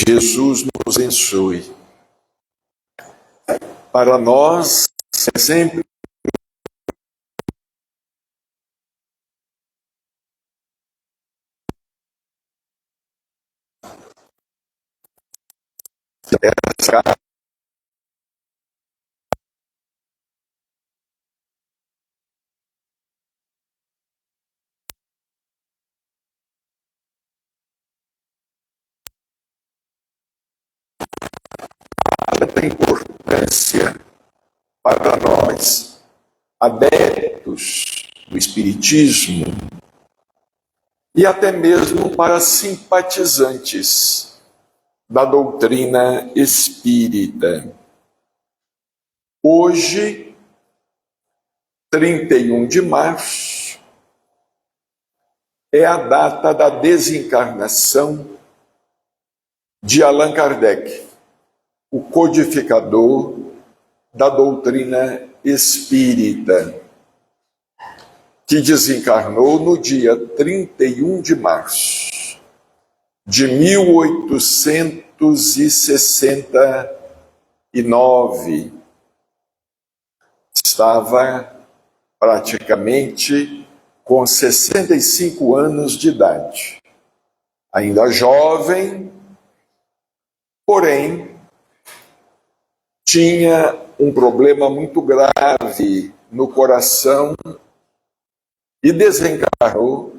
Jesus nos abençoe. Para nós é sempre essa alta importância para nós, adeptos do Espiritismo, e até mesmo para simpatizantes da doutrina espírita. Hoje, 31 de março, é a data da desencarnação de Allan Kardec, o codificador da doutrina espírita, que desencarnou no dia 31 de março de 1869. Estava praticamente com 65 anos de idade. Ainda jovem, porém, tinha um problema muito grave no coração e desencarnou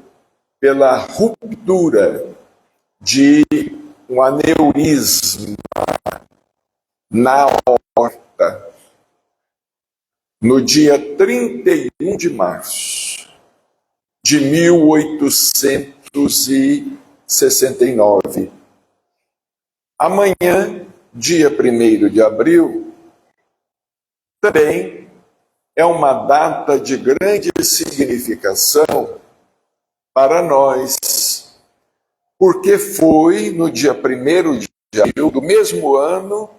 pela ruptura de um aneurisma na aorta, no dia 31 de março de 1869. Amanhã, dia 1º de abril, também é uma data de grande significação para nós, porque foi no dia 1º de abril do mesmo ano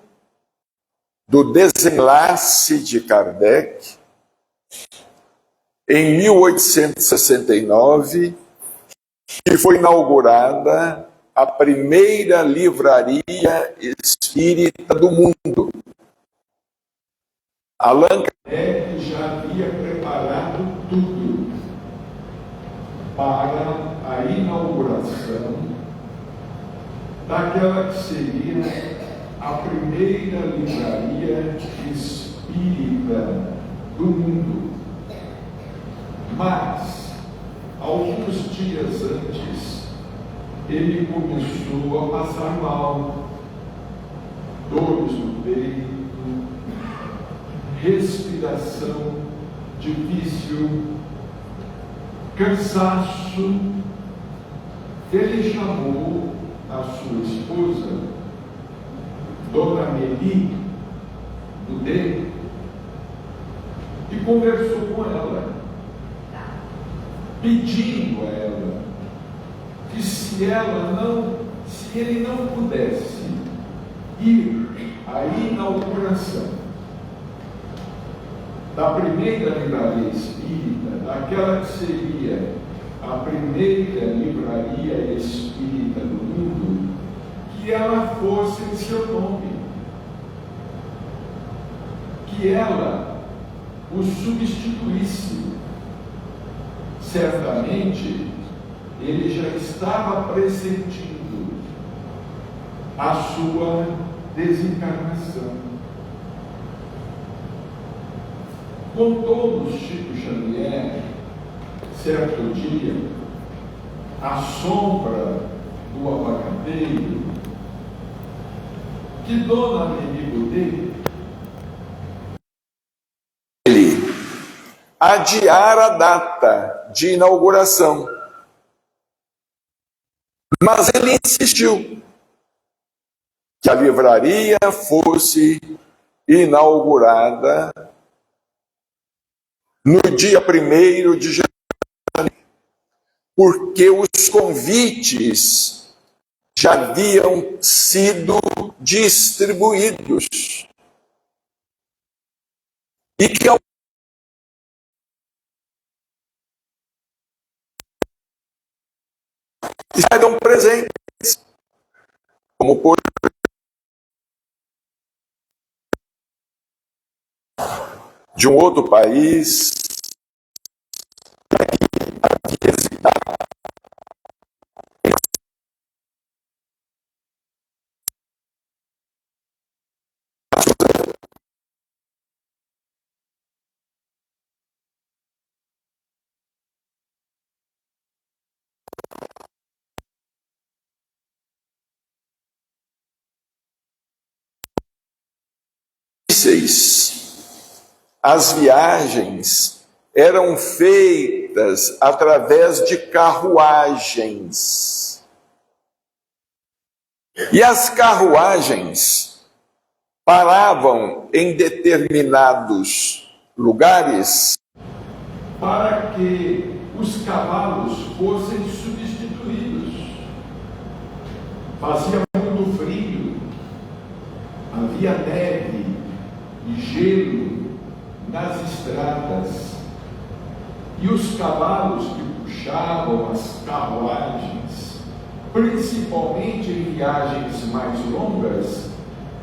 do desenlace de Kardec, em 1869, que foi inaugurada a primeira livraria espírita do mundo. Allan Kardec já havia preparado tudo para a inauguração daquela que seria a primeira livraria espírita do mundo. Mas, alguns dias antes, ele começou a passar mal, dores no peito, respiração difícil, cansaço. Ele chamou a sua esposa, Dona Meli, do dele, e conversou com ela, pedindo a ela que se ele não pudesse ir à inauguração da primeira livraria espírita, daquela que seria a primeira livraria espírita do mundo, que ela fosse em seu nome, que ela o substituísse. Certamente, ele já estava pressentindo a sua desencarnação. Contou-nos Chico Xavier, certo dia, à sombra do abacateiro, que Dona Meli Godet adiar a data de inauguração. Mas ele insistiu que a livraria fosse inaugurada no dia 1º de janeiro, porque os convites já haviam sido distribuídos e que saíram presentes. como por de um outro país, as viagens eram feitas através de carruagens. E as carruagens paravam em determinados lugares para que os cavalos fossem substituídos. Fazia muito frio, havia neve e gelo nas estradas, e os cavalos que puxavam as carruagens, principalmente em viagens mais longas,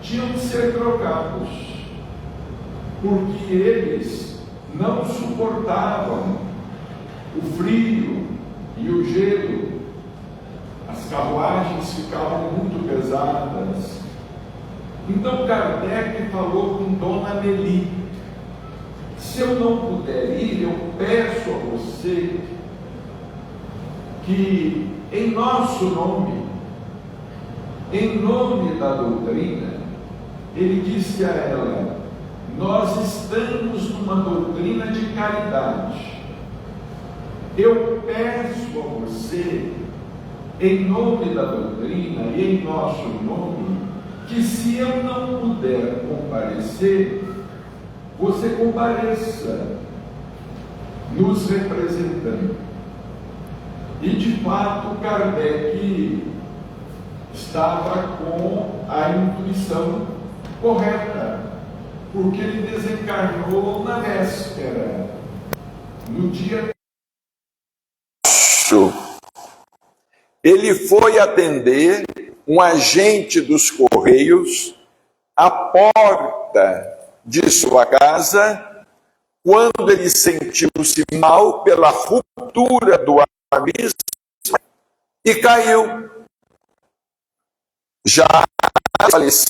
tinham de ser trocados, porque eles não suportavam o frio e o gelo. As carruagens ficavam muito pesadas. Então Kardec falou com Dona Meli: se eu não puder ir, eu peço a você que, em nosso nome, em nome da doutrina, ele disse a ela: nós estamos numa doutrina de caridade. Eu peço a você, em nome da doutrina e em nosso nome, que se eu não puder comparecer, você compareça, nos representando. E de fato Kardec estava com a intuição correta, porque ele desencarnou na véspera, no dia. Ele foi atender um agente dos Correios à porta de sua casa, quando ele sentiu-se mal pela ruptura do abismo e caiu. Já faleceu.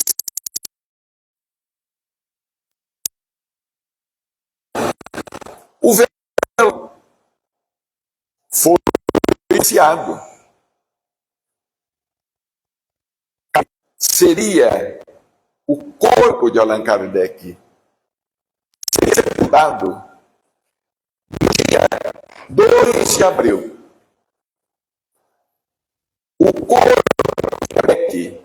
O véu foi iniciado. Seria o corpo de Allan Kardec sepultado no dia 2 de abril. O corpo de Kardec,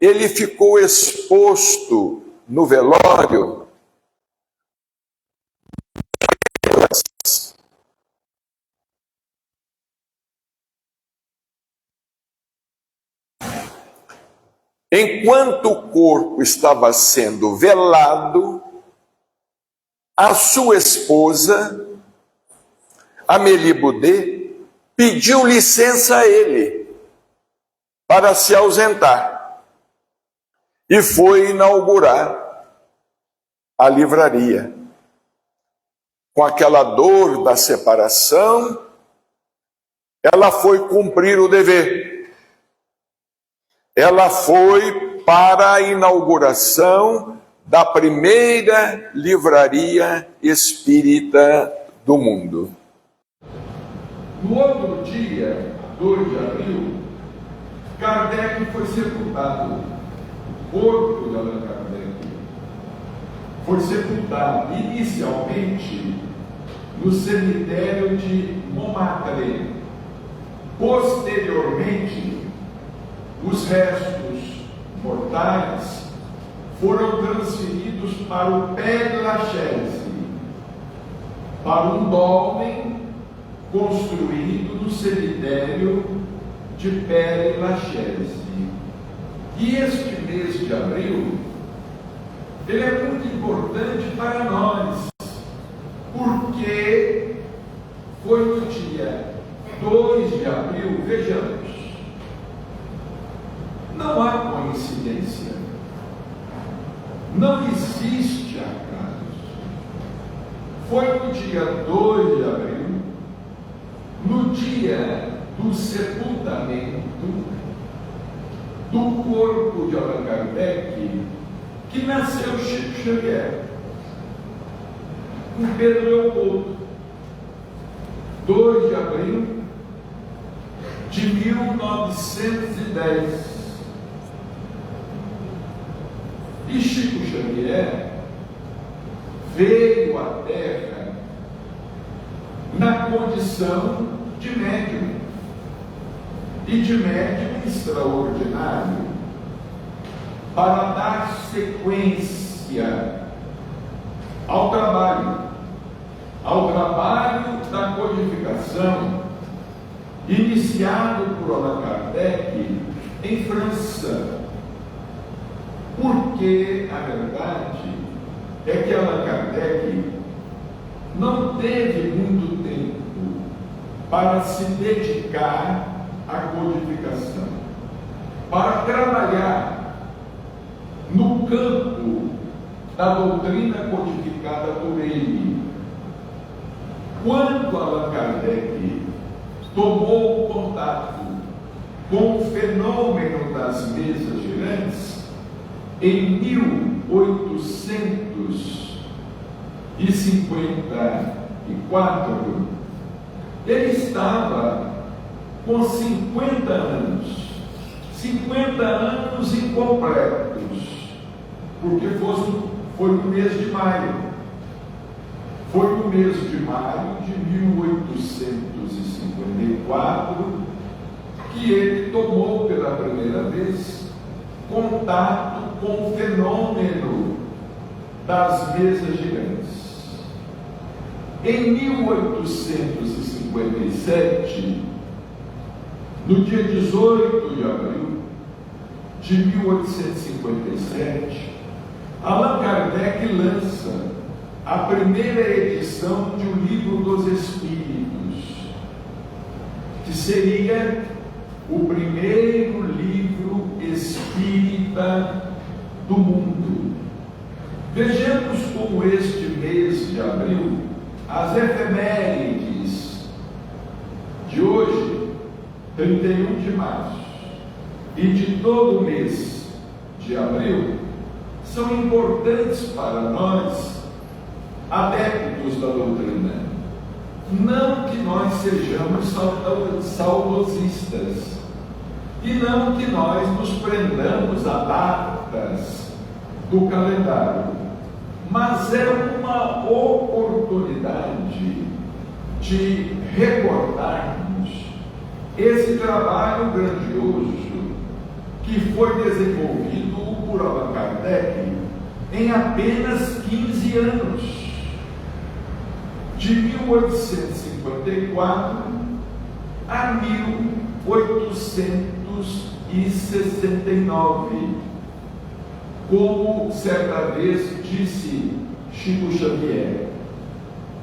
ele ficou exposto no velório enquanto o corpo estava sendo velado. A sua esposa, Amélie Boudet, pediu licença a ele para se ausentar e foi inaugurar a livraria. Com aquela dor da separação, ela foi cumprir o dever. Ela foi para a inauguração da primeira livraria espírita do mundo. No outro dia, 2 de abril, Kardec foi sepultado. O corpo de Allan Kardec foi sepultado inicialmente no cemitério de Montmartre. Posteriormente, os restos mortais foram transferidos para o Père Lachaise, para um dolmen construído no cemitério de Père Lachaise. E este mês de abril, ele é muito importante para nós, porque foi no dia 2 de abril, vejamos, não há no dia 2 de abril, no dia do sepultamento do corpo de Allan Kardec, que nasceu Chico Xavier, com Pedro Leopoldo, 2 de abril de 1910. E Chico Xavier veio à Terra na condição de médium, e de médium extraordinário, para dar sequência ao trabalho da codificação, iniciado por Allan Kardec em França. Porque a verdade é que Allan Kardec não teve muito tempo para se dedicar à codificação, para trabalhar no campo da doutrina codificada por ele. Quando Allan Kardec tomou contato com o fenômeno das mesas girantes, em 1854, ele estava com 50 anos incompletos, porque foi no mês de maio. Foi no mês de maio de 1854 que ele tomou pela primeira vez contato com o fenômeno das mesas girantes. Em 1857, no dia 18 de abril de 1857, Allan Kardec lança a primeira edição de O Livro dos Espíritos, que seria o primeiro livro espírita do mundo. Vejamos como este mês de abril, as efemérides de hoje, 31 de março, e de todo o mês de abril, são importantes para nós, adeptos da doutrina. Não que nós sejamos saudosistas, e não que nós nos prendamos a datas do calendário, mas é uma oportunidade de recordarmos esse trabalho grandioso que foi desenvolvido por Allan Kardec em apenas 15 anos, de 1854 a 1869, como certa vez disse Chico Xavier: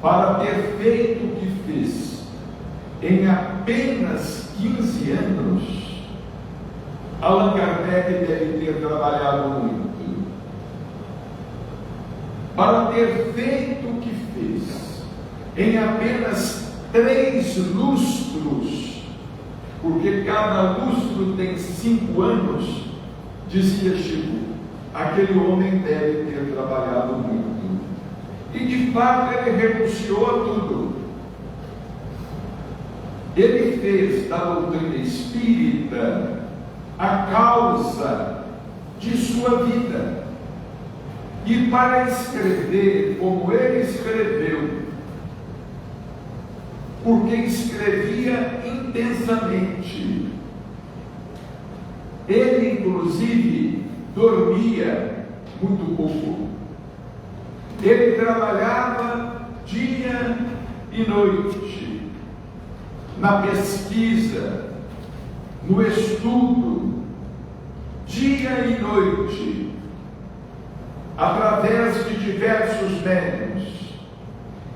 para ter feito o que fez em apenas 15 anos, Allan Kardec deve ter trabalhado muito. Para ter feito o que fez em apenas 3 lustros, porque cada lustro tem 5 anos, dizia Chico, aquele homem deve ter trabalhado muito. E de fato ele renunciou a tudo. Ele fez da doutrina espírita a causa de sua vida. E para escrever como ele escreveu, porque escrevia intensamente, ele inclusive dormia muito pouco. Ele trabalhava dia e noite na pesquisa, no estudo, dia e noite, através de diversos médiuns,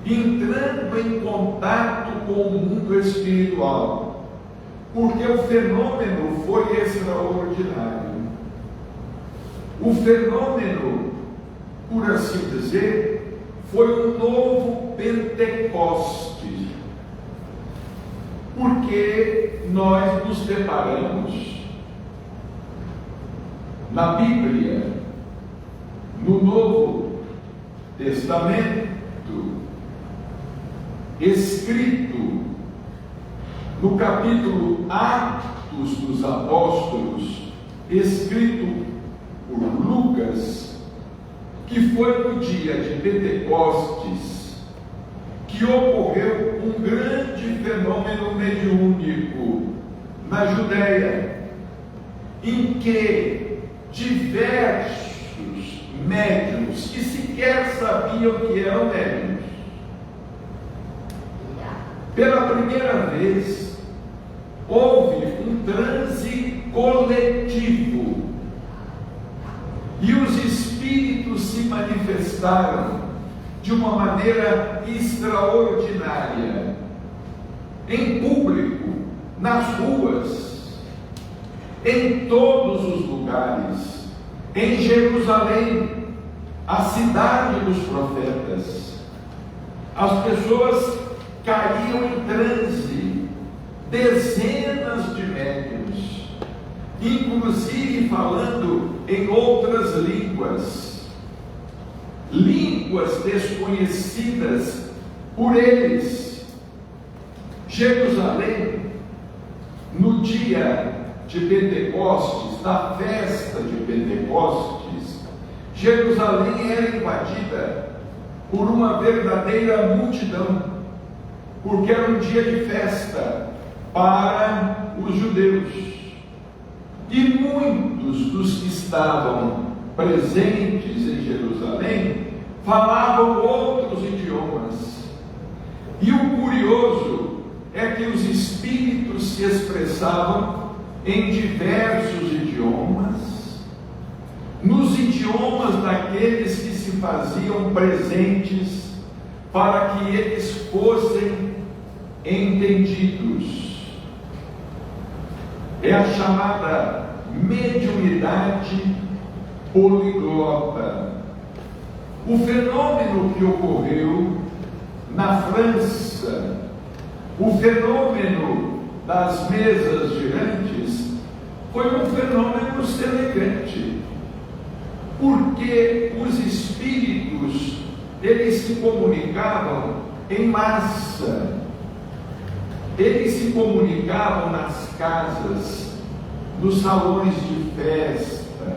entrando em contato com o mundo espiritual, porque o fenômeno foi extraordinário. O fenômeno, por assim dizer, foi um novo Pentecostes porque nós nos deparamos na Bíblia, no Novo Testamento, escrito no capítulo Atos dos Apóstolos, escrito por Lucas, que foi no dia de Pentecostes que ocorreu um grande fenômeno mediúnico na Judéia, em que diversos médiuns que sequer sabiam que eram médiuns, pela primeira vez houve um transe coletivo e os espíritos se manifestaram de uma maneira extraordinária, em público, nas ruas, em todos os lugares, em Jerusalém, a cidade dos profetas. As pessoas caíam em transe, dezenas de médiuns, inclusive falando em outras línguas, línguas desconhecidas por eles. Jerusalém, no dia de Pentecostes, da festa de Pentecostes, Jerusalém era invadida por uma verdadeira multidão, porque era um dia de festa para os judeus. E muitos dos que estavam presentes em Jerusalém falavam outros idiomas. E o curioso é que os espíritos se expressavam em diversos idiomas, nos idiomas daqueles que se faziam presentes, para que eles fossem entendidos. É a chamada mediunidade poliglota. O fenômeno que ocorreu na França, o fenômeno das mesas girantes, foi um fenômeno semelhante, porque os espíritos, eles se comunicavam em massa, eles se comunicavam nas casas, nos salões de festa,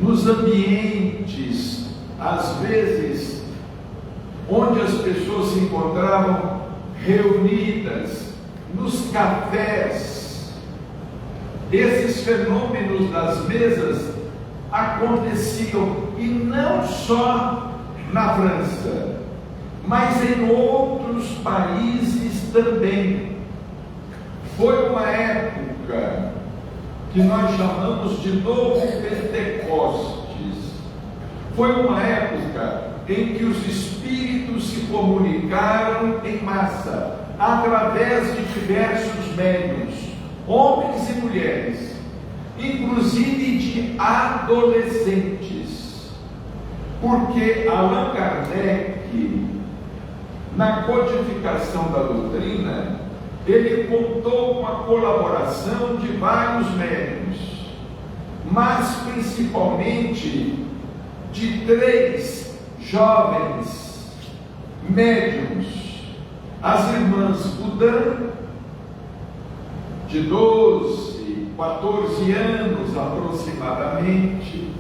nos ambientes, às vezes, onde as pessoas se encontravam reunidas, nos cafés. Esses fenômenos das mesas aconteciam, e não só na França, mas em outros países também. Foi uma época que nós chamamos de Novo Pentecostes. Foi uma época em que os espíritos se comunicaram em massa, através de diversos médiuns, homens e mulheres, inclusive de adolescentes, porque Allan Kardec, na codificação da doutrina, ele contou com a colaboração de vários médiuns, mas principalmente de 3 jovens médiuns, as irmãs Budan, de 12, 14 anos aproximadamente,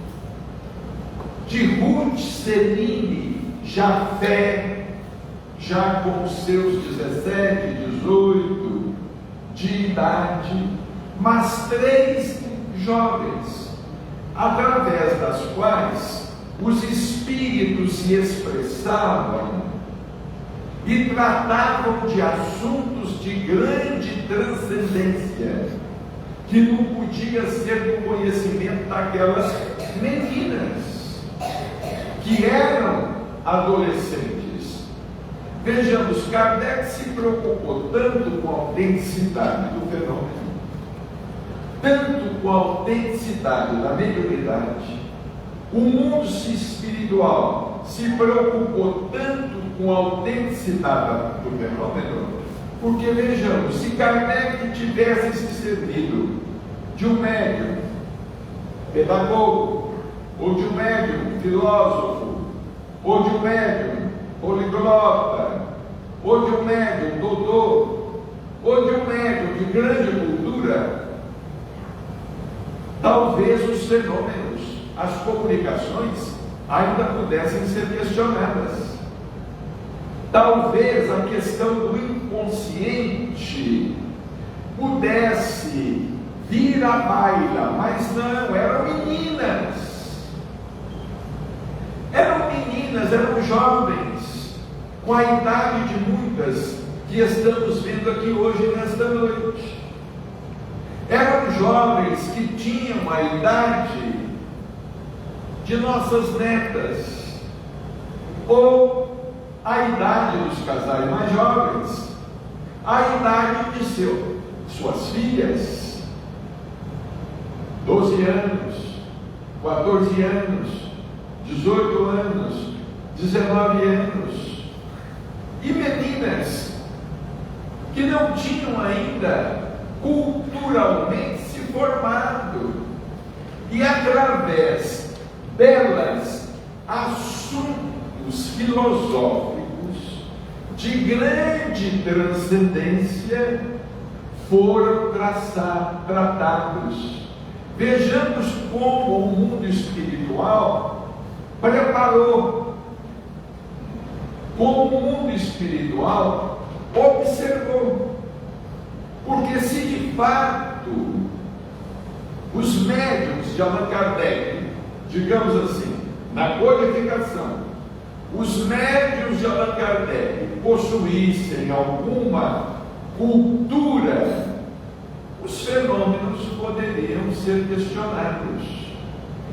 de Ruth Celine Jafé, já com seus 17, 18 de idade, mas 3 jovens, através das quais os espíritos se expressavam e tratavam de assuntos de grande transcendência, que não podia ser do conhecimento daquelas meninas, que eram adolescentes. Vejamos, Kardec se preocupou tanto com a autenticidade do fenômeno, tanto com a autenticidade da mediunidade. O mundo espiritual se preocupou tanto com a autenticidade do fenômeno, Porque vejamos, se Kardec tivesse se servido de um médium pedagogo, ou de um médium filósofo, ou de um médium poliglota, ou de um médium doutor, ou de um médium de grande cultura, talvez os fenômenos, as comunicações ainda pudessem ser questionadas. Talvez a questão do inconsciente pudesse vir à baila, mas não, eram meninas. Eram jovens, com a idade de muitas que estamos vendo aqui hoje nesta noite. Eram jovens que tinham a idade de nossas netas, ou a idade dos casais mais jovens, a idade de suas filhas, 12 anos, 14 anos, 18 anos, 19 anos, e meninas que não tinham ainda culturalmente se formado, e através delas assuntos filosóficos de grande transcendência foram tratados. Vejamos como o mundo espiritual preparou, como o mundo espiritual observou. Porque se de fato os médiuns de Allan Kardec, digamos assim, na codificação, os médiuns de Allan Kardec possuíssem alguma cultura, os fenômenos poderiam ser questionados.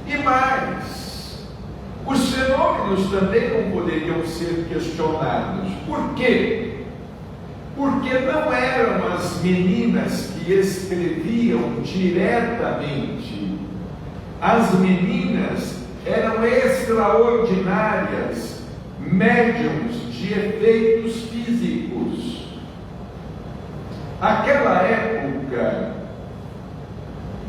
E mais, os fenômenos também não poderiam ser questionados. Por quê? Porque não eram as meninas que escreviam diretamente. As meninas eram extraordinárias médiums de efeitos físicos. Aquela época,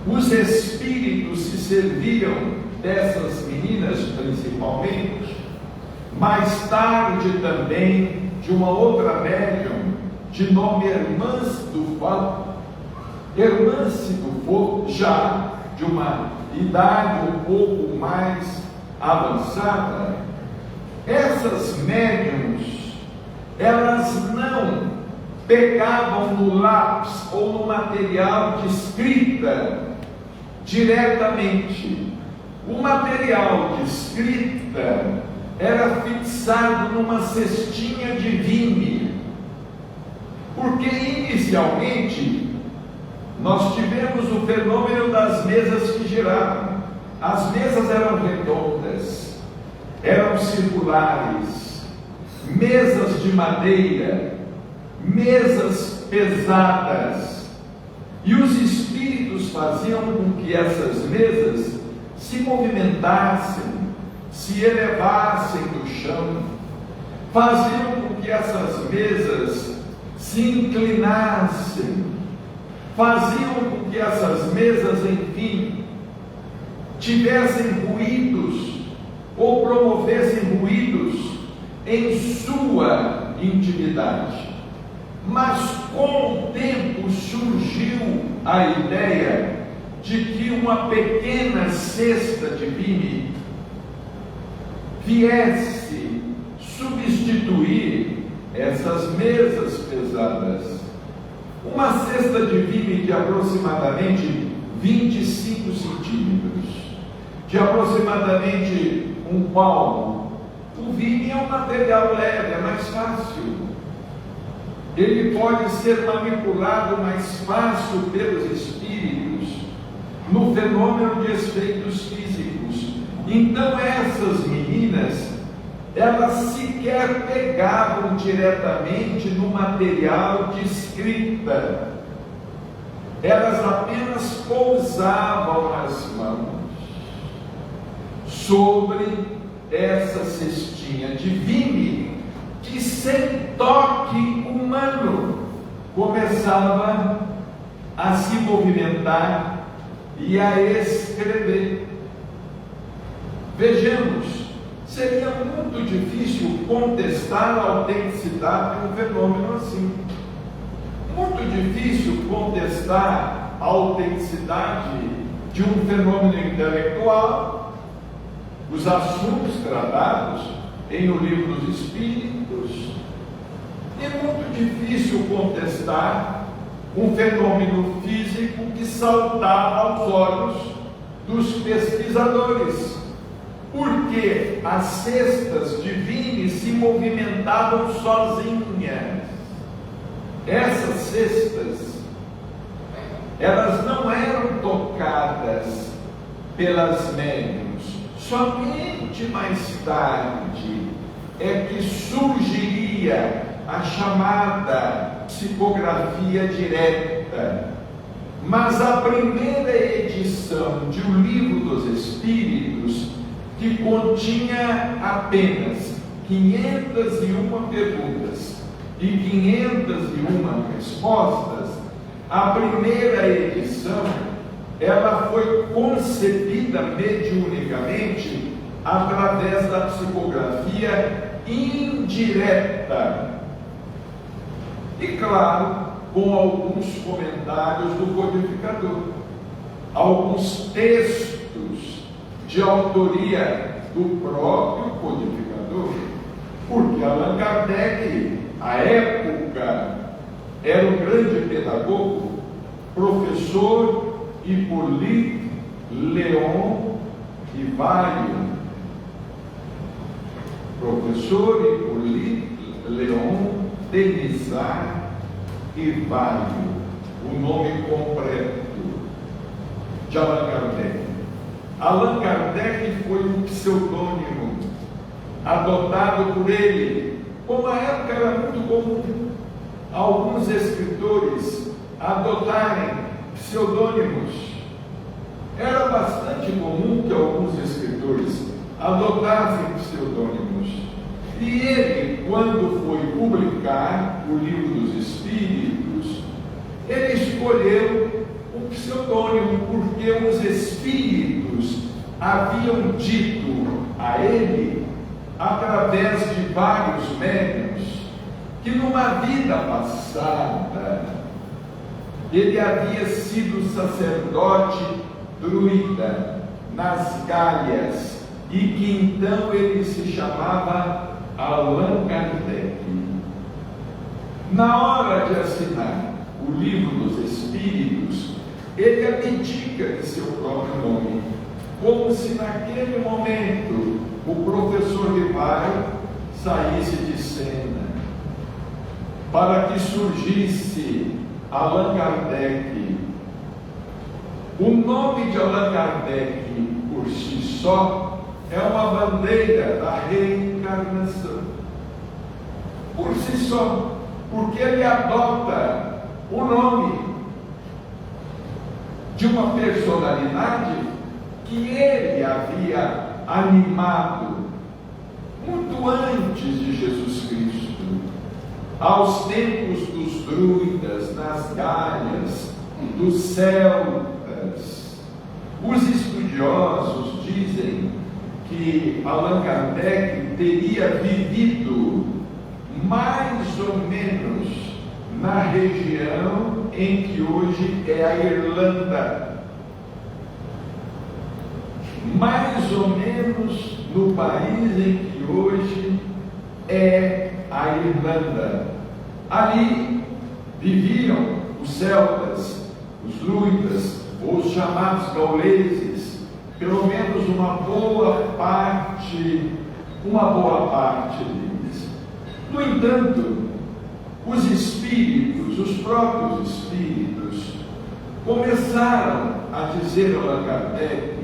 os espíritos se serviam dessas meninas principalmente, mais tarde também de uma outra médium de nome Hermance Dufour, já de uma idade um pouco mais avançada. Essas médiums, elas não pegavam no lápis ou no material de escrita diretamente. O material de escrita era fixado numa cestinha de vime, porque inicialmente nós tivemos o fenômeno das mesas que giravam. As mesas eram redondas, eram circulares, mesas de madeira, mesas pesadas, e os espíritos faziam com que essas mesas se movimentassem, se elevassem do chão, faziam com que essas mesas se inclinassem, faziam com que essas mesas, enfim, tivessem ruídos ou promovessem ruídos em sua intimidade. Mas com o tempo surgiu a ideia de que uma pequena cesta de vime viesse substituir essas mesas pesadas. Uma cesta de vime de aproximadamente 25 centímetros, de aproximadamente um palmo. O vime é um material leve, é mais fácil. Ele pode ser manipulado mais fácil pelos espíritos no fenômeno de efeitos físicos. Então essas meninas, elas sequer pegavam diretamente no material de escrita, elas apenas pousavam as mãos sobre essa cestinha de vime, que sem toque humano, começava a se movimentar e a escrever. Vejamos, seria muito difícil contestar a autenticidade de um fenômeno assim. Muito difícil contestar a autenticidade de um fenômeno intelectual, os assuntos tratados em O Livro dos Espíritos. É muito difícil contestar um fenômeno físico que saltava aos olhos dos pesquisadores, porque as cestas divinas se movimentavam sozinhas. Essas cestas, elas não eram tocadas pelas médiuns. Somente mais tarde é que surgiria a chamada psicografia direta. Mas a primeira edição de O Livro dos Espíritos, que continha apenas 501 perguntas e 501 respostas, a primeira edição, ela foi concebida mediunicamente através da psicografia indireta. E claro, com alguns comentários do codificador, alguns textos de autoria do próprio codificador, porque Allan Kardec, à época, era um grande pedagogo, professor Hippolyte Léon Rivaio. Professor Hippolyte Léon Denisard Rivaio, o nome completo de Allan Kardec. Allan Kardec foi um pseudônimo adotado por ele. Como a época era muito comum alguns escritores adotarem pseudônimos, era bastante comum que alguns escritores adotassem pseudônimos. E ele, quando foi publicar O Livro dos Espíritos, ele escolheu um pseudônimo, porque os espíritos haviam dito a ele, através de vários médiuns, que numa vida passada ele havia sido sacerdote druida nas Gálias, e que então ele se chamava Allan Kardec. Na hora de assinar O Livro dos Espíritos, ele abdica de seu próprio nome, como se naquele momento o professor Rivaio saísse de cena, para que surgisse Allan Kardec. O nome de Allan Kardec, por si só, é uma bandeira da reencarnação. Por si só, porque ele adota o nome de uma personalidade que ele havia animado muito antes de Jesus Cristo, aos tempos dos druidas, nas Gálias, dos celtas. Os estudiosos dizem que Allan Kardec teria vivido mais ou menos na região em que hoje é a Irlanda, mais ou menos no país em que hoje é a Irlanda. Ali viviam os celtas, os druidas, ou os chamados gauleses, pelo menos uma boa parte deles. No entanto, os espíritos, os próprios espíritos, começaram a dizer a Allan Kardec,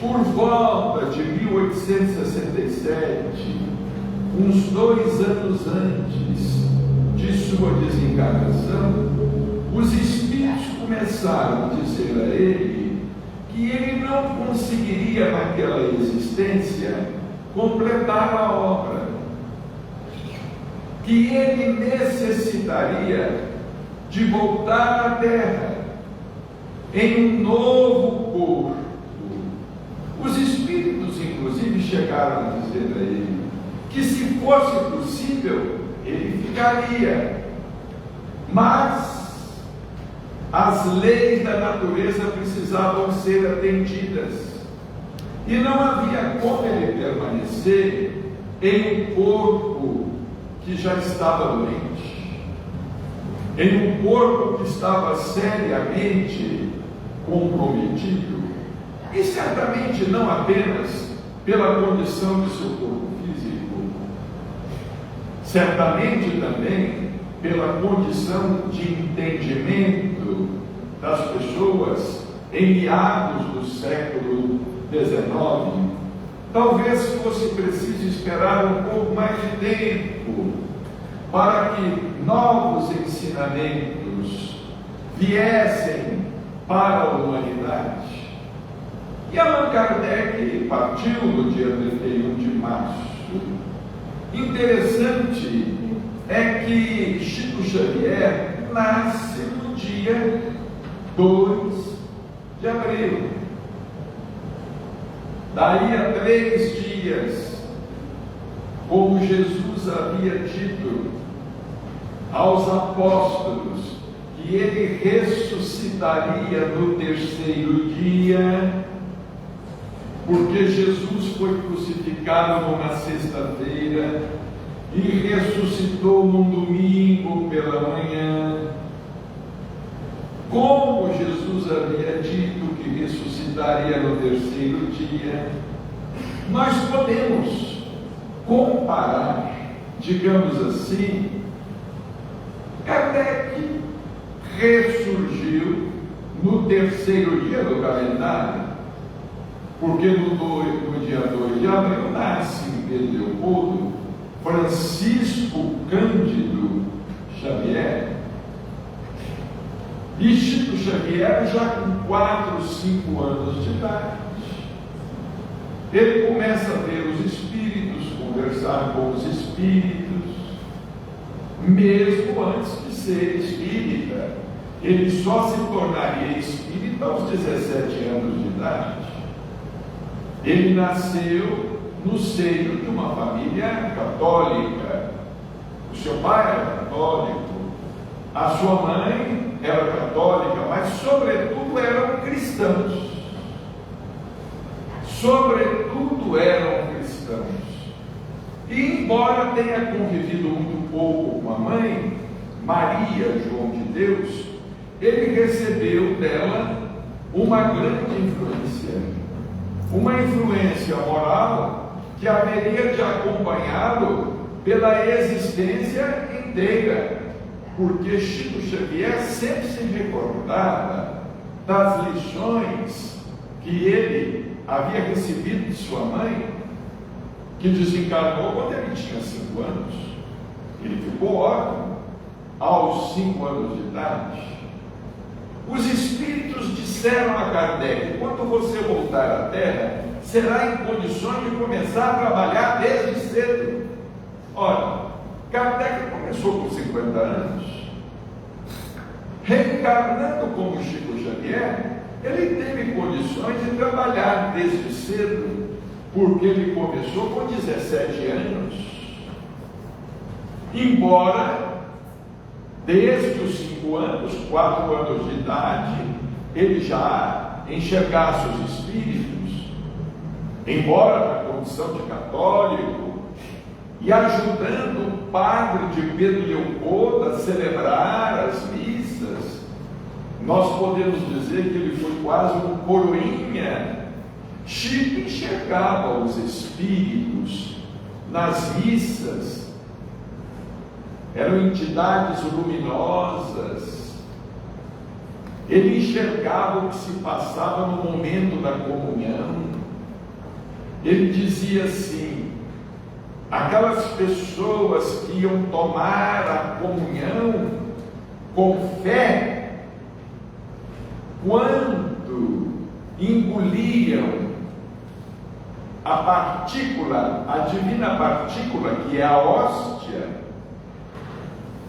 por volta de 1867, uns 2 anos antes de sua desencarnação, os espíritos começaram a dizer a ele que ele não conseguiria naquela existência completar a obra, que ele necessitaria de voltar à terra em um novo corpo. Os espíritos, inclusive, chegaram a dizer a ele que, se fosse possível, ele ficaria, mas as leis da natureza precisavam ser atendidas e não havia como ele permanecer em um corpo que já estava doente, em um corpo que estava seriamente comprometido, e certamente não apenas pela condição de seu corpo físico, certamente também pela condição de entendimento das pessoas em meados do século XIX. Talvez fosse preciso esperar um pouco mais de tempo para que novos ensinamentos viessem para a humanidade. E Allan Kardec partiu no dia 31 de março. Interessante é que Chico Xavier nasce no dia 2 de abril. Daí a 3 dias, como Jesus havia dito aos apóstolos que ele ressuscitaria no 3º dia, porque Jesus foi crucificado numa sexta-feira e ressuscitou num domingo pela manhã. Como Jesus havia dito que ressuscitaria no 3º dia, nós podemos comparar, digamos assim, Kardec ressurgiu no 3º dia do calendário, porque no dia 2 de abril nasce em Pedro Leopoldo Francisco Cândido Xavier. E Chico Xavier, já com 4, 5 anos de idade, ele começa a ver os espíritos, conversar com os espíritos, mesmo antes de ser espírita. Ele só se tornaria espírita aos 17 anos de idade. Ele nasceu no seio de uma família católica. O seu pai era católico, a sua mãe era católica, mas sobretudo eram cristãos. Sobretudo eram cristãos. E embora tenha convivido muito pouco com a mãe, Maria João de Deus, ele recebeu dela uma grande influência. Uma influência moral que haveria de acompanhá-lo pela existência inteira, porque Chico Xavier sempre se recordava das lições que ele havia recebido de sua mãe, que desencarnou quando ele tinha 5 anos. Ele ficou órfão aos 5 anos de idade. Os espíritos disseram a Kardec: quando você voltar à Terra, será em condições de começar a trabalhar desde cedo. Ora, Kardec começou com 50 anos. Reencarnando como Chico Xavier, ele teve condições de trabalhar desde cedo, porque ele começou com 17 anos. Embora, desde os 5 anos, 4 anos de idade, ele já enxergasse os espíritos, embora na condição de católico, e ajudando o padre de Pedro Leopoldo a celebrar as missas. Nós podemos dizer que ele foi quase um coroinha. Chico enxergava os espíritos nas missas, eram entidades luminosas. Ele enxergava o que se passava no momento da comunhão. Ele dizia assim: aquelas pessoas que iam tomar a comunhão com fé, quando engoliam a partícula, a divina partícula que é a hóstia,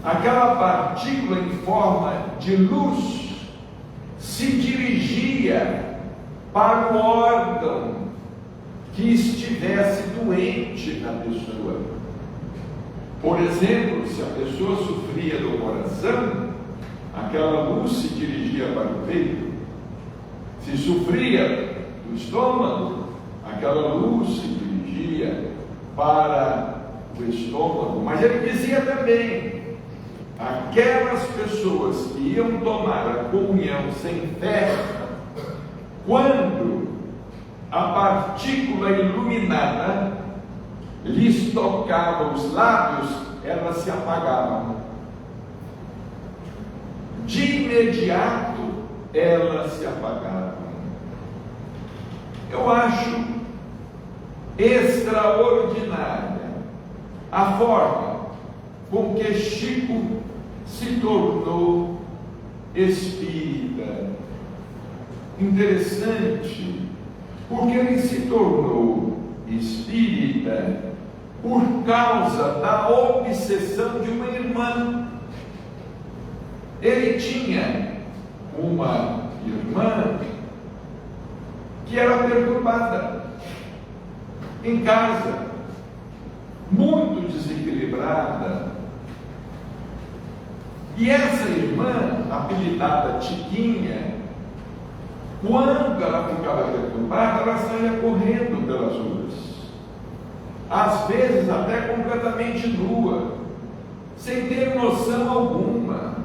aquela partícula em forma de luz se dirigia para o órgão que estivesse doente na pessoa. Por exemplo, se a pessoa sofria do coração, aquela luz se dirigia para o peito. Se sofria do estômago, aquela luz se dirigia para o estômago. Mas ele dizia também, aquelas pessoas que iam tomar a comunhão sem fé, quando a partícula iluminada lhes tocava os lábios, elas se apagavam. De imediato, elas se apagavam. Eu acho extraordinária a forma com que Chico se tornou espírita. Interessante, porque ele se tornou espírita por causa da obsessão de uma irmã. Ele tinha uma irmã que era perturbada em casa, muito desequilibrada. E essa irmã, apelidada Tiquinha, quando ela ficava perturbada, ela saía correndo pelas ruas, às vezes até completamente nua, sem ter noção alguma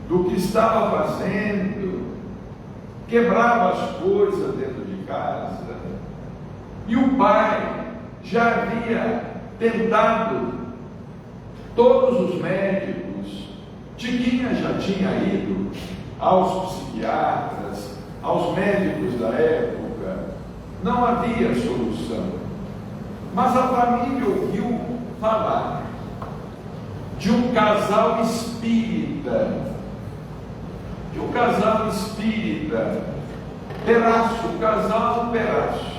do que estava fazendo, quebrava as coisas dentro de casa. E o pai já havia tentado todos os médicos. Tiquinha já tinha ido aos psiquiatras, aos médicos da época. Não havia solução. Mas a família ouviu falar de um casal espírita, Perácio, o casal Perácio.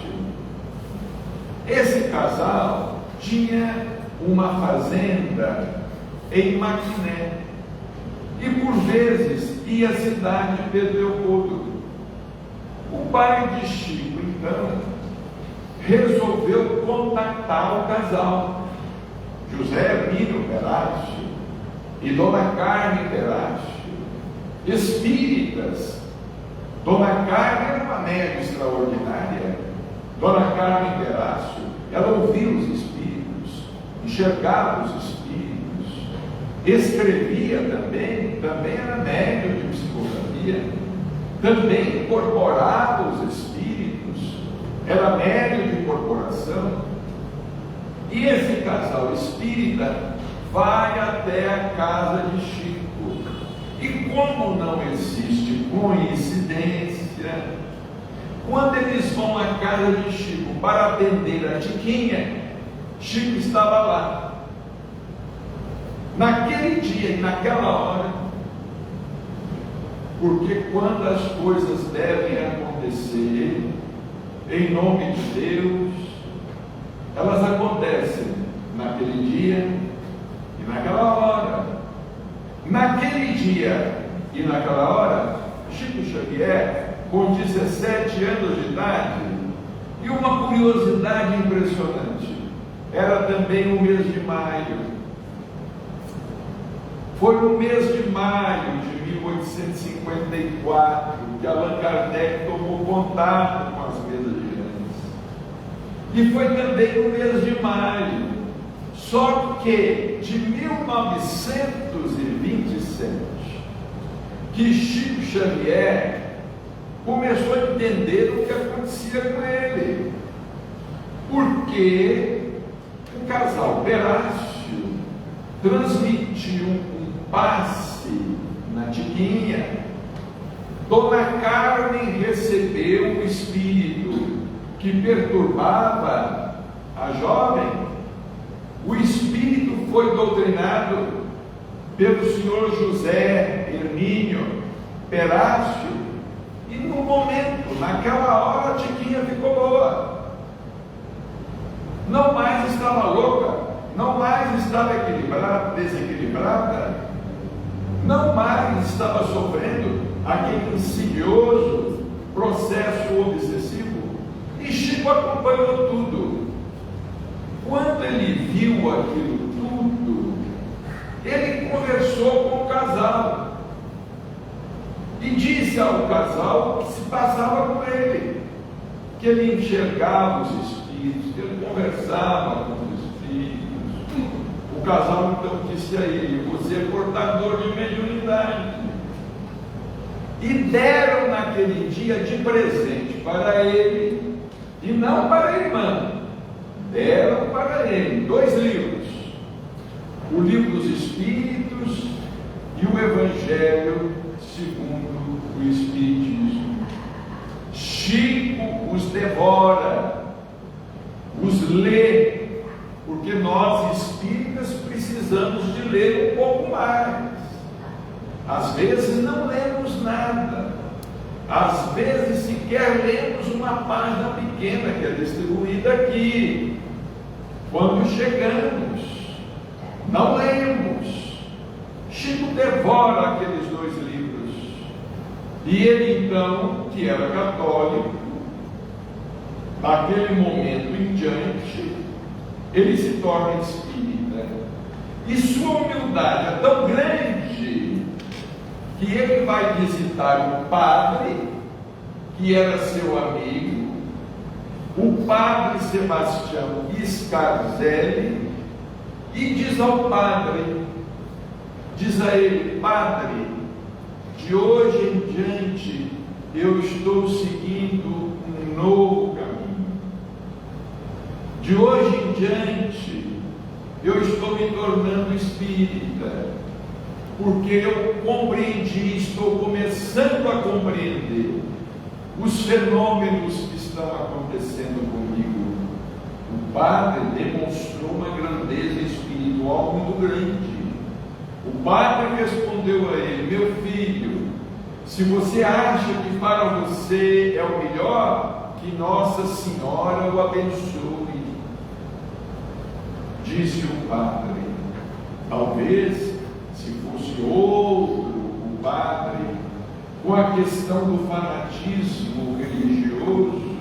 Esse casal tinha uma fazenda em Maquiné e por vezes ia à cidade de Pedro Leopoldo. O pai de Chico, então, resolveu contactar o casal, José Hermínio Perácio e Dona Carmen Perácio, espíritas. Dona Carmen era uma médium extraordinária. Dona Carmen Perácio, ela ouvia os espíritos, enxergava os espíritos, escrevia também era médium de psicografia, também incorporava os espíritos, era médium de incorporação. E esse casal espírita vai até a casa de Chico. E como não existe coincidência, quando eles vão à casa de Chico para atender a Tiquinha, Chico estava lá. Naquele dia e naquela hora, porque quando as coisas devem acontecer em nome de Deus, elas acontecem naquele dia e naquela hora. Naquele dia e naquela hora, Chico Xavier, com 17 anos de idade, e uma curiosidade impressionante, era também o mês de maio. Foi no mês de maio de 1854 que Allan Kardec tomou contato com as mesas girantes. E foi também no mês de maio. Só que de 1927 que Chico Xavier começou a entender o que acontecia com ele. Porque o casal Perácio transmitiu um passe na Tiquinha. Dona Carmen recebeu o espírito que perturbava a jovem. O espírito foi doutrinado pelo senhor José Hermínio Perácio, e no momento, naquela hora, a Tiquinha ficou boa. Não mais estava louca, não mais estava desequilibrada, não mais estava sofrendo aquele insidioso processo obsessivo. E Chico acompanhou tudo. Quando ele viu aquilo tudo, ele conversou com o casal e disse ao casal o que se passava com ele, que ele enxergava os espíritos, que ele conversava com os espíritos. O casal então disse a ele: você é portador de mediunidade. E deram naquele dia de presente para ele, e não para a irmã, deram para ele 2 livros: o livro dos Espíritos e o Evangelho segundo o Espiritismo. Chico os devora, os lê, porque nós espíritas precisamos de ler um pouco mais. Às vezes não lemos nada, às vezes sequer lemos uma página pequena que é distribuída aqui. Quando chegamos, não lemos. Chico devora aqueles 2 livros. E ele então, que era católico, naquele momento em diante, ele se torna espírita. E sua humildade é tão grande que ele vai visitar o padre, que era seu amigo, o padre Sebastião Scarzelli, e diz ao padre, diz a ele: padre, de hoje em diante eu estou seguindo um novo caminho. De hoje em diante eu estou me tornando espírita, porque eu compreendi, estou começando a compreender os fenômenos que estão acontecendo comigo. O padre demonstrou uma grandeza espiritual muito grande. O padre respondeu a ele: meu filho, se você acha que para você é o melhor, que Nossa Senhora o abençoe. Disse o padre: talvez, se fosse outro o padre, com a questão do fanatismo religioso,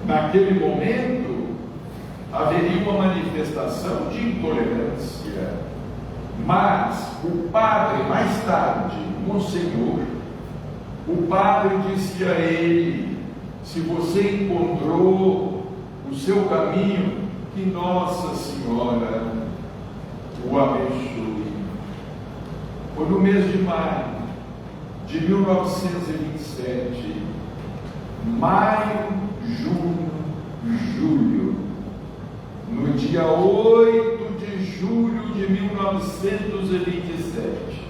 naquele momento haveria uma manifestação de intolerância. Mas o padre, mais tarde, Monsenhor, o padre disse a ele: se você encontrou o seu caminho, que Nossa Senhora o abençoe. Foi no mês de maio de 1927, maio, junho, julho, no dia 8 de julho de 1927,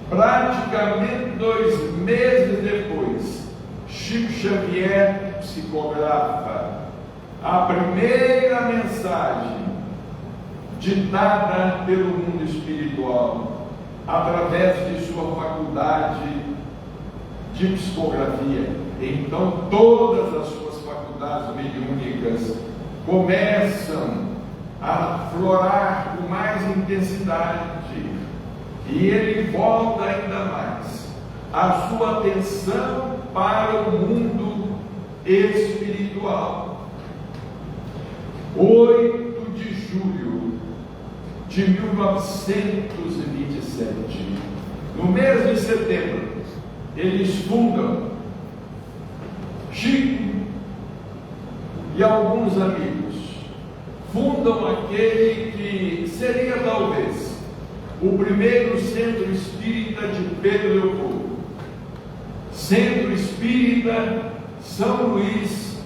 praticamente 2 meses depois, Chico Xavier psicografa a primeira mensagem ditada pelo mundo espiritual através de sua faculdade de psicografia. Então todas as suas faculdades mediúnicas começam a aflorar com mais intensidade, e ele volta ainda mais a sua atenção para o mundo espiritual. 8 de julho de 1927, no mês de setembro, eles fundam, Chico e alguns amigos fundam aquele que seria talvez o primeiro centro espírita de Pedro Leopoldo, Centro Espírita São Luís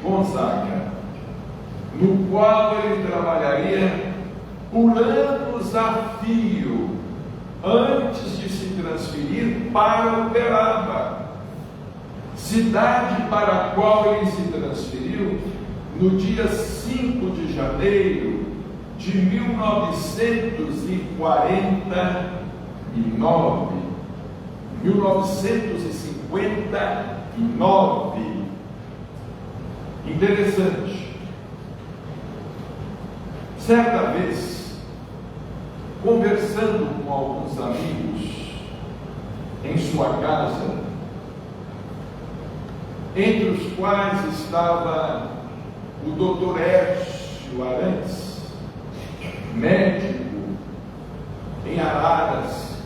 Gonzaga, no qual ele trabalharia por anos a fio, antes de se transferir para Uberaba, cidade para a qual ele se transferiu no dia 5 de janeiro de 1949. 1959. Certa vez, conversando com alguns amigos em sua casa, entre os quais estava o Dr. Hércio Arantes, médico em Araras.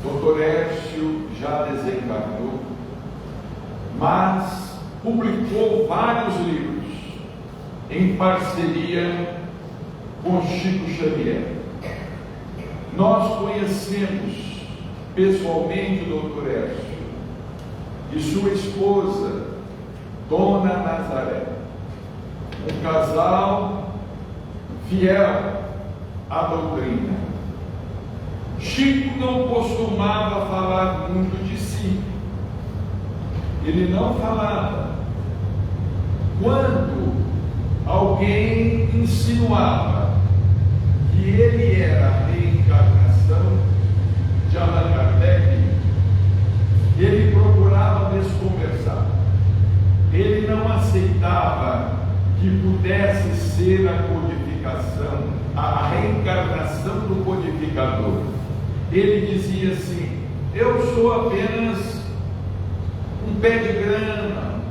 Dr. Hércio já desencarnou, mas publicou vários livros em parceria com Chico Xavier. Nós conhecemos pessoalmente o Dr. Hércio e sua esposa, Dona Nazaré, um casal fiel à doutrina. Chico não costumava falar muito de si. Ele não falava. Quando alguém insinuava que ele era a reencarnação de Allan Kardec, ele procurava desconversar. Ele não aceitava que pudesse ser a codificação, a reencarnação do codificador. Ele dizia assim: eu sou apenas um pé de grama,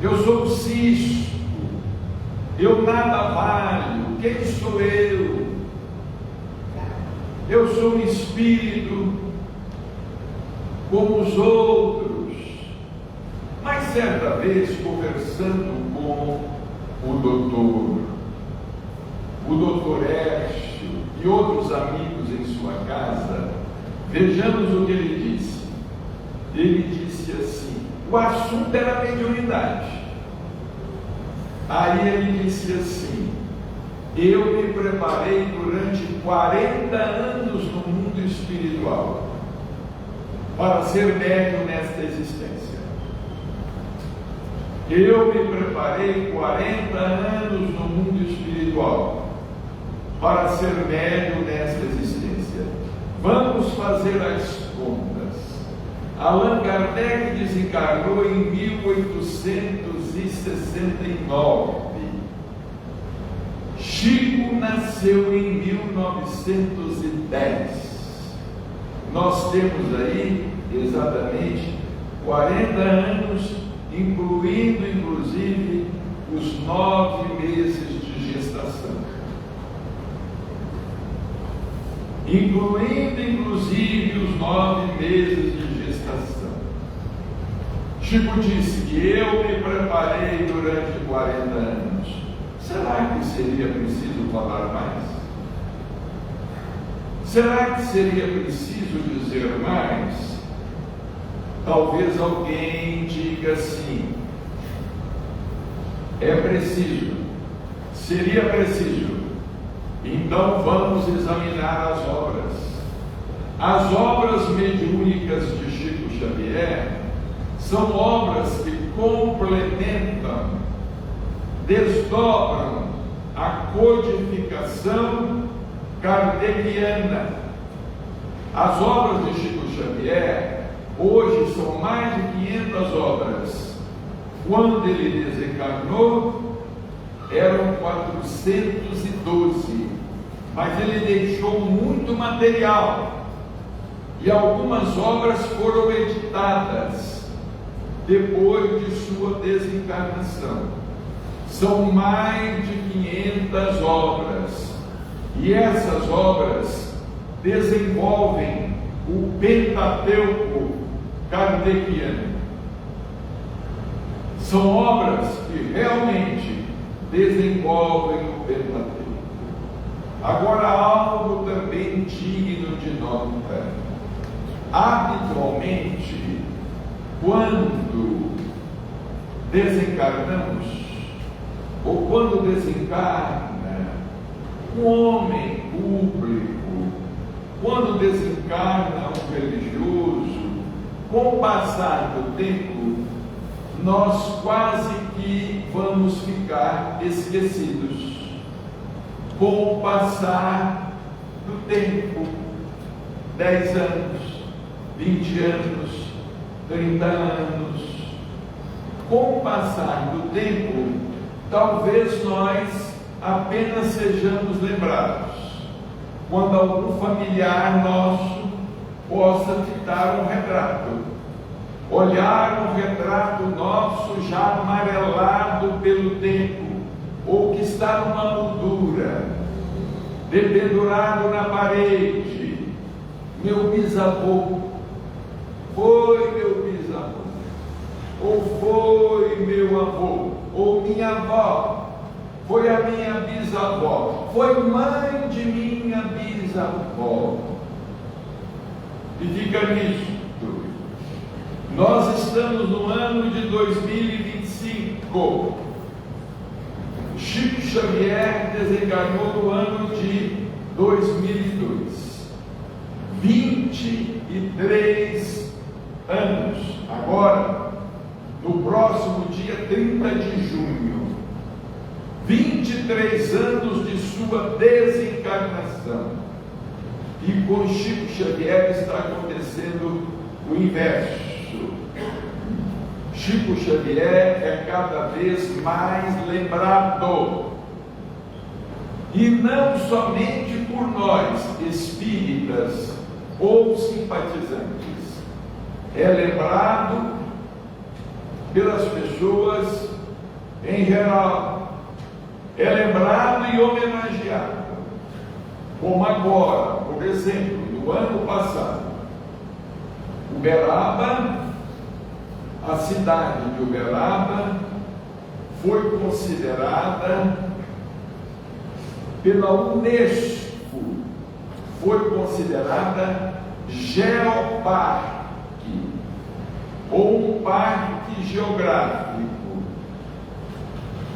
eu sou um cisto, eu nada valho, quem sou eu? Eu sou um espírito como os outros. Mas certa vez, conversando com o doutor Hércio e outros amigos em sua casa, vejamos o que ele disse. Ele disse assim, o assunto era mediunidade. Aí ele disse assim: eu me preparei durante 40 anos no mundo espiritual para ser médium nesta existência. Eu me preparei 40 anos no mundo espiritual para ser médium nesta existência. Vamos fazer as contas. Allan Kardec desencarnou em 1869. Chico nasceu em 1910. Nós temos aí exatamente 40 anos, incluindo inclusive os 9 meses de gestação. Incluindo inclusive os 9 meses de gestação. Chico disse que eu me preparei durante 40 anos. Será que seria preciso falar mais? Será que seria preciso dizer mais? Talvez alguém diga assim: é preciso, seria preciso. Então vamos examinar as obras. As obras mediúnicas de Chico Xavier são obras que complementam, desdobram a codificação kardeciana. As obras de Chico Xavier hoje são mais de 500 obras. Quando ele desencarnou, eram 412, mas ele deixou muito material e algumas obras foram editadas depois de sua desencarnação. São mais de 500 obras, e essas obras desenvolvem o Pentateuco kardeciano. São obras que realmente desenvolvem o Pentateuco. Agora, algo também digno de nota. Habitualmente, quando desencarnamos, ou quando desencarna um homem público, quando desencarna um religioso, com o passar do tempo, nós quase que vamos ficar esquecidos. Com o passar do tempo, 10 anos, 20 anos, 30 anos, com o passar do tempo, talvez nós apenas sejamos lembrados quando algum familiar nosso possa fitar um retrato, olhar um retrato nosso já amarelado pelo tempo, ou que está numa moldura, dependurado na parede. Meu bisavô foi meu bisavô, ou foi meu avô, ou minha avó foi a minha bisavó, foi mãe de minha bisavó. E fica nisto. Nós estamos no ano de 2025. Chico Xavier desencarnou no ano de 2002. 23 anos. Agora, no próximo dia 30 de junho, 23 anos de sua desencarnação. E com Chico Xavier está acontecendo o inverso. Chico Xavier é cada vez mais lembrado, e não somente por nós, espíritas ou simpatizantes, é lembrado pelas pessoas em geral, é lembrado e homenageado, como agora, por exemplo, no ano passado, Uberaba, a cidade de Uberaba foi considerada pela Unesco, foi considerada geoparque, ou um parque geográfico,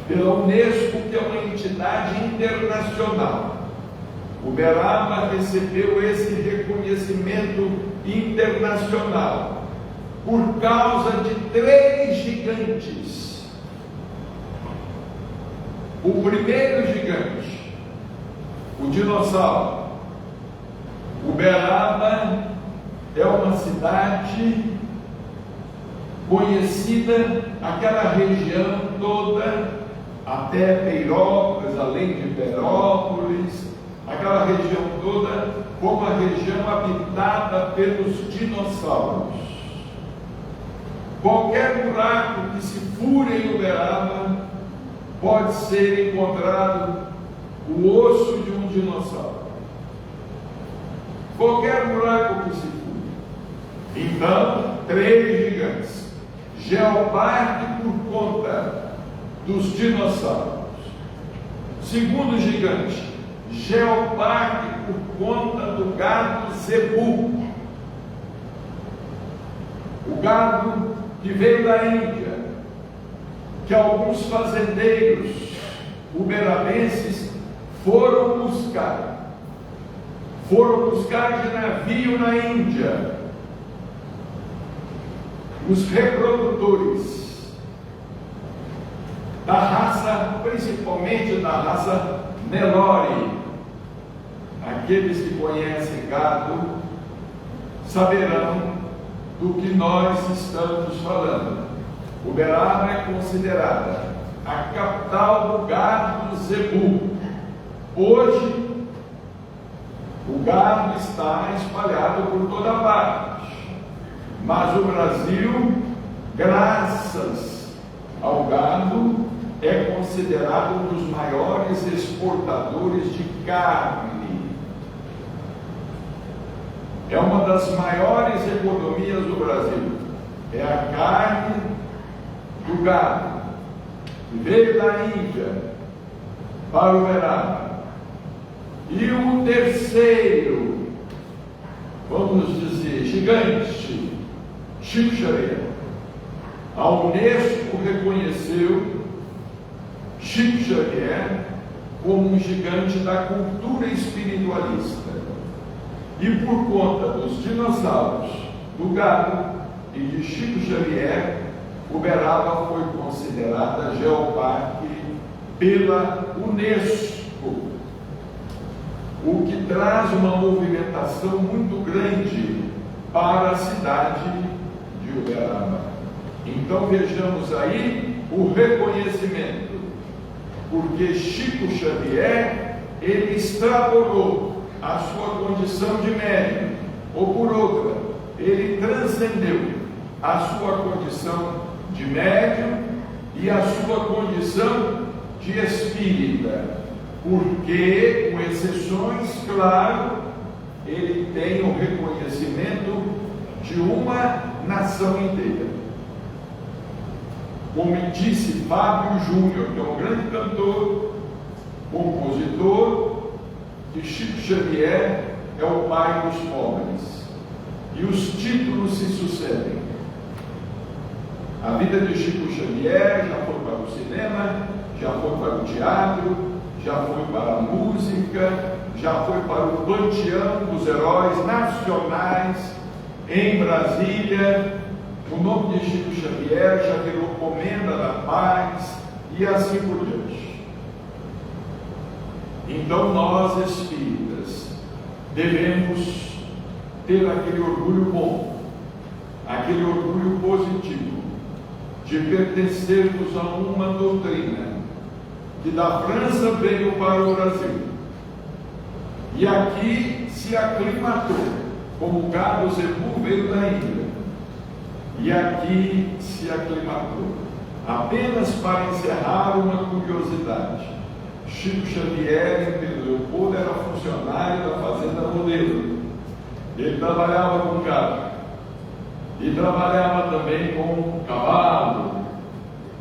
pela Unesco, que é uma entidade internacional. Uberaba recebeu esse reconhecimento internacional por causa de 3 gigantes. O primeiro gigante, o dinossauro. Uberaba é uma cidade conhecida, aquela região toda, até Peirópolis, além de Peirópolis, aquela região toda como a região habitada pelos dinossauros. Qualquer buraco que se fure em Uberaba pode ser encontrado o osso de um dinossauro. Qualquer buraco que se fure. Então, 3 gigantes. Geoparque por conta dos dinossauros. Segundo gigante, geoparque por conta do gado zebu. O gado que veio da Índia, que alguns fazendeiros uberabenses foram buscar de navio na Índia, os reprodutores da raça, principalmente da raça Nelore. Aqueles que conhecem gado saberão do que nós estamos falando. Uberaba é considerada a capital do gado zebu. Hoje, o gado está espalhado por toda parte, mas o Brasil, graças ao gado, é considerado um dos maiores exportadores de carne. É uma das maiores economias do Brasil. É a carne do gado, que veio da Índia para Uberaba. E o terceiro, vamos dizer, gigante, Chico Xavier. A Unesco reconheceu Chico Xavier como um gigante da cultura espiritualista. E por conta dos dinossauros, do gado e de Chico Xavier, Uberaba foi considerada geoparque pela Unesco, o que traz uma movimentação muito grande para a cidade de Uberaba. Então vejamos aí o reconhecimento porque Chico Xavier, ele extrapolou a sua condição de médium, ou por outra, ele transcendeu a sua condição de médium e a sua condição de espírita, porque, com exceções, claro, ele tem o reconhecimento de uma nação inteira. Como disse Fábio Júnior, que é um grande cantor, compositor, que Chico Xavier é o pai dos pobres. E os títulos se sucedem. A vida de Chico Xavier já foi para o cinema, já foi para o teatro, já foi para a música, já foi para o panteão dos heróis nacionais em Brasília. O nome de Chico Xavier já virou Comenda da Paz e assim por diante. Então nós espíritas devemos ter aquele orgulho bom, aquele orgulho positivo de pertencermos a uma doutrina que da França veio para o Brasil e aqui se aclimatou, como Carlos Zebu veio da Índia e aqui se aclimatou. Apenas para encerrar uma curiosidade, Chico Xavier em Pedro Leopoldo era funcionário da Fazenda Modelo. Ele trabalhava com gado e trabalhava também com cavalo,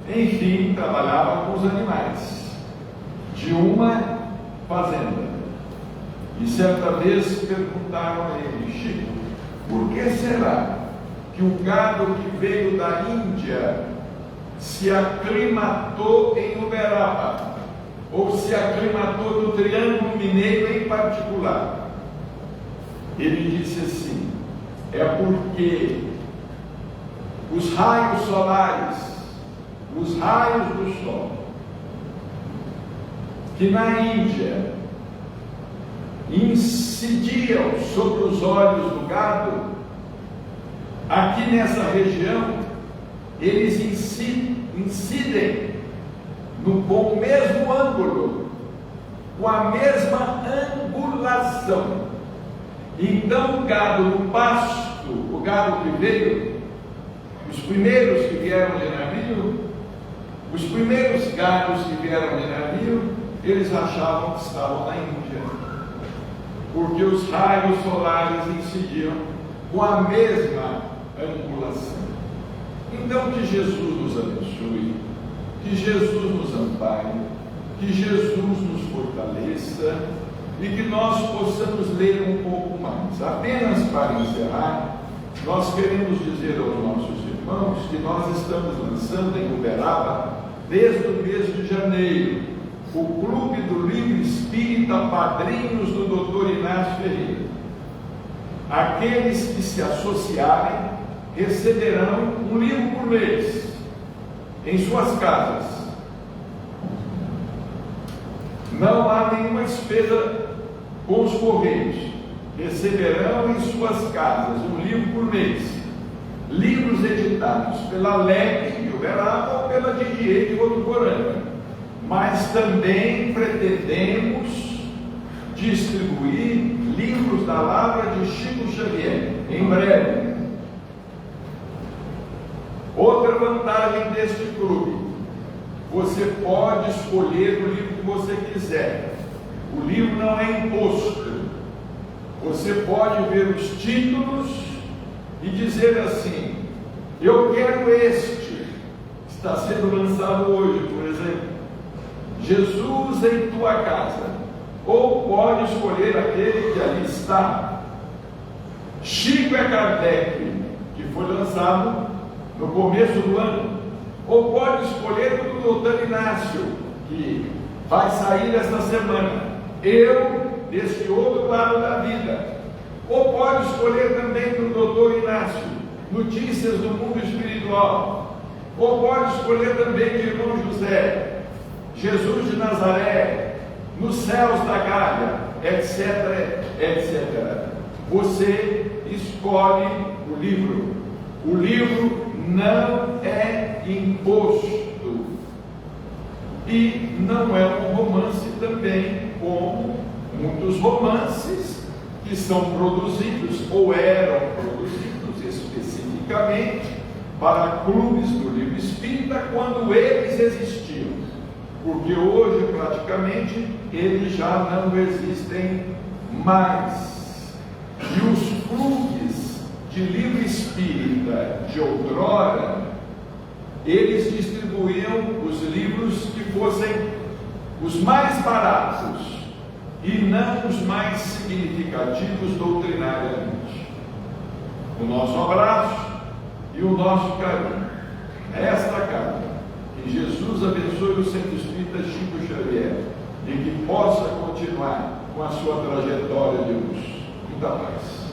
enfim, trabalhava com os animais de uma fazenda. E certa vez perguntaram a ele: Chico, por que será que o gado que veio da Índia se aclimatou em Uberaba, ou se aclimatou no Triângulo Mineiro em particular? Ele disse assim: é porque os raios solares, os raios do sol, que na Índia incidiam sobre os olhos do gado, aqui nessa região, eles incidem com o mesmo ângulo, com a mesma angulação. Então o gado no pasto, o gado que veio, os primeiros que vieram de navio, os primeiros gados que vieram de navio, eles achavam que estavam na Índia, porque os raios solares incidiam com a mesma angulação. Então que Jesus nos abençoe, que Jesus nos ampare, que Jesus nos fortaleça e que nós possamos ler um pouco mais. Apenas para encerrar, nós queremos dizer aos nossos irmãos que nós estamos lançando em Uberaba, desde o mês de janeiro, o Clube do Livro Espírita Padrinhos do Dr. Inácio Ferreira. Aqueles que se associarem receberão um livro por mês em suas casas. Não há nenhuma despesa com os correios. Receberão em suas casas um livro por mês. Livros editados pela LEC de Uberaba ou pela DIE de Votuporanga. Mas também pretendemos distribuir livros da Lavra de Chico Xavier em breve. Outra vantagem deste clube: você pode escolher o livro que você quiser. O livro não é imposto. Você pode ver os títulos e dizer assim: eu quero este. Está sendo lançado hoje, por exemplo, Jesus em tua casa. Ou pode escolher aquele que ali está, Chico é Kardec, que foi lançado no começo do ano. Ou pode escolher o do Dr. Inácio, que vai sair esta semana, Eu deste outro lado da vida. Ou pode escolher também do Dr. Inácio, Notícias do Mundo Espiritual. Ou pode escolher também de Irmão José, Jesus de Nazaré, Nos Céus da Galha, etc, etc. Você escolhe o livro. O livro não é imposto. e não é um romance também como muitos romances que são produzidos ou eram produzidos especificamente para clubes do livro espírita quando eles existiam, porque hoje praticamente eles já não existem mais. E os clubes de livro espírita de outrora, eles distribuíam os livros que fossem os mais baratos e não os mais significativos doutrinariamente. O nosso abraço e o nosso carinho é esta carta. Que Jesus abençoe o Centro Espírita Chico Xavier e que possa continuar com a sua trajetória de luz. Muita paz.